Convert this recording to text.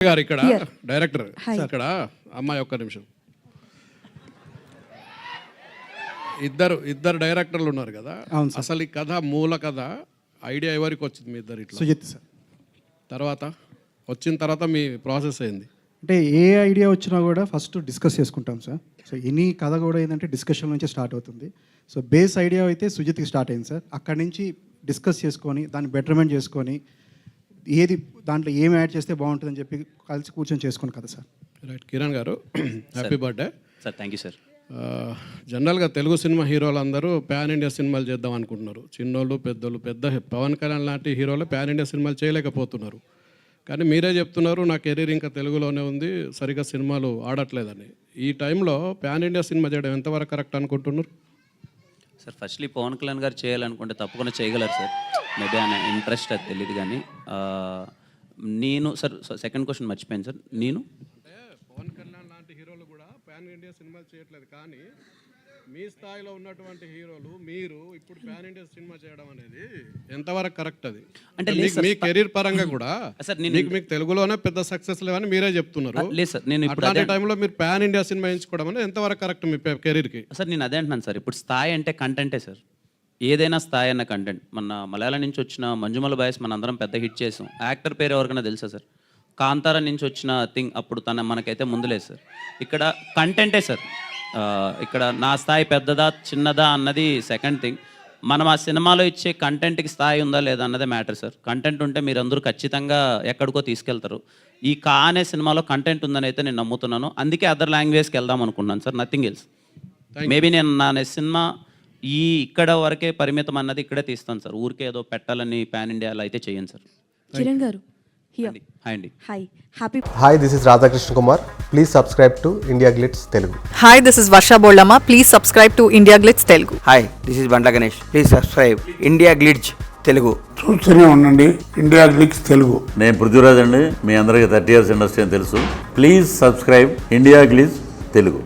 గారు ఇక్కడ డైరెక్టర్ ఇక్కడ అమ్మాయి ఒక్క నిమిషం ఇద్దరు డైరెక్టర్లు ఉన్నారు కదా అసలు ఈ కథ మూల కథ ఐడియా ఎవరికి వచ్చింది మీ ఇద్దరు ఇట్లా సుజిత్ సార్ తర్వాత వచ్చిన తర్వాత మీ ప్రాసెస్ అయింది అంటే ఏ ఐడియా వచ్చినా కూడా ఫస్ట్ డిస్కస్ చేసుకుంటాం సార్ సో ఎనీ కథ కూడా ఏంటంటే డిస్కషన్ నుంచి స్టార్ట్ అవుతుంది సో బేస్ ఐడియా అయితే సుజిత్కి స్టార్ట్ అయింది సార్ అక్కడి నుంచి డిస్కస్ చేసుకొని దాన్ని బెటర్మెంట్ చేసుకొని ఏది దాంట్లో ఏం యాడ్ చేస్తే బాగుంటుందని చెప్పి కలిసి కూర్చొని చేసుకుని కదా సార్ రైట్ కిరణ్ గారు happy birthday sir thank you sir జనరల్గా తెలుగు సినిమా హీరోలు అందరూ ప్యాన్ ఇండియా సినిమాలు చేద్దాం అనుకుంటున్నారు చిన్నోళ్ళు పెద్దోళ్ళు పెద్ద పవన్ కళ్యాణ్ లాంటి హీరోలు ప్యాన్ ఇండియా సినిమాలు చేయలేకపోతున్నారు కానీ మీరే చెప్తున్నారు నా కెరీర్ ఇంకా తెలుగులోనే ఉంది సరిగ్గా సినిమాలు ఆడట్లేదని ఈ టైంలో ప్యాన్ ఇండియా సినిమా చేయడం ఎంతవరకు కరెక్ట్ అనుకుంటున్నారు సార్ ఫస్ట్లీ పవన్ కళ్యాణ్ గారు చేయాలనుకుంటే తప్పకుండా చేయగలరు సార్ మేబీ ఆయన ఇంట్రెస్ట్ అది తెలియదు కానీ నేను సార్ సెకండ్ క్వశ్చన్ మర్చిపోయాను సార్ నేను అంటే పవన్ కళ్యాణ్ లాంటి హీరోలు కూడా ప్యాన్ ఇండియా సినిమాలు చేయట్లేదు కానీ మీ స్థాయిలో ఉన్నటువంటి హీరోలు మీరు ఇప్పుడు ప్యాన్ ఇండియా సినిమా చేయడం అనేది ఎంతవరకు కరెక్ట్ అది అంటే మీ కెరీర్ పరంగా కూడా మీకు తెలుగులోనే పెద్ద సక్సెస్ లేవని మీరే చెప్తున్నారు లేదు సార్ నేను అట్లాంటి టైంలో మీరు ప్యాన్ ఇండియా సినిమా ఎంచుకోవడం అనేది ఎంతవరకు కరెక్ట్ మీ కెరీర్కి సార్ నేను అదే అంటున్నాను సార్ ఇప్పుడు స్థాయి అంటే కంటెంటే సార్ ఏదైనా స్థాయి అన్న కంటెంట్ మన మలయాళం నుంచి వచ్చిన మంజుమల బాయ్స్ మన అందరం పెద్ద హిట్ చేసాం యాక్టర్ పేరు ఎవరికైనా తెలుసా సార్ కాంతారా నుంచి వచ్చిన థింగ్ అప్పుడు మనకైతే ముందులేదు సార్ ఇక్కడ కంటెంటే సార్ ఇక్కడ నా స్థాయి పెద్దదా చిన్నదా అన్నది సెకండ్ థింగ్ మనం ఆ సినిమాలో ఇచ్చే కంటెంట్కి స్థాయి ఉందా లేదా అన్నదే మ్యాటర్ సార్ కంటెంట్ ఉంటే మీరందరూ ఖచ్చితంగా ఎక్కడికో తీసుకెళ్తారు ఈ కా అనే సినిమాలో కంటెంట్ ఉందని అయితే నేను నమ్ముతున్నాను అందుకే అదర్ లాంగ్వేజ్కి వెళ్దాం అనుకున్నాను సార్ నథింగ్ ఎల్స్ మేబీ నేను నా సినిమా ఇక్కడ వరకే పరిమితం అన్నది ఇక్కడే తీస్తాను సార్ ఊరికే ఏదో పెట్టాలని ప్యాన్ ఇండియాలో అయితే చేయను సార్ కిరణ్ గారు హాయ్ అండి hi happy hi this is Radhakrishna Kumar please subscribe to India glitz Telugu hi this is Varsha Bollamma please subscribe to India glitz Telugu hi this is Bandla Ganesh please subscribe India glitz Telugu చూస్తూనే ఉండండి ఇండియా గ్లిట్స్ తెలుగు నేను పృథ్వీరాజ్ అండి మీ అందరికీ 30 years ఇండస్ట్రీ అని తెలుసు please subscribe India glitz Telugu